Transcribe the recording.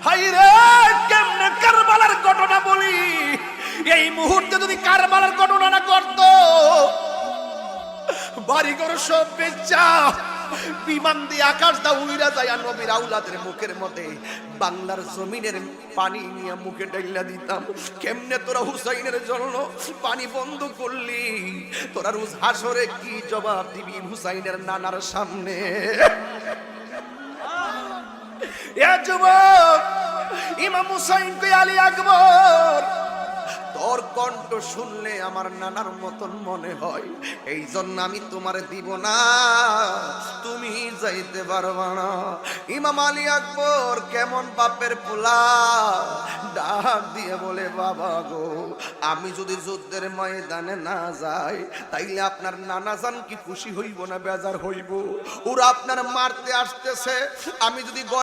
হায়রে কেমনে কারবালার ঘটনা বলি, এই মুহূর্তে যদি কারবালার ঘটনা না করতো, বাড়িঘর সব বেচা বিমান দিয়ে আকাশ দা উইরা যায় নবীর আউলাদের মুখের মধ্যে বাংলার জমিনের পানি নিয়ে মুখে ঢাইলা দিতাম। কেমনে তোরা হুসাইনের জন্য পানি বন্ধ করলি? তোরা রোজ হাসরে কি জবাব দিবি হুসাইনের নানার সামনে? এ যুবক, ইমাম হুসাইন কই আলী আকবর, তোর কণ্ঠ শুনলে আমার নানার মতন মনে হয়, এই জন্য আমি তোমার দিব না, তুমি যাইতে পারবা না। ইমাম আলী আকবর কেমন বাপের পোলা, ডাক দিয়ে বলে, বাবা গো, আমি যদি যুদ্ধের ময়দানে না যাই তাইলে আপনার নানা জান কি খুশি হইব না বেজার হইব? ওরা আপনার মারতে আসতেছে, আমি যদি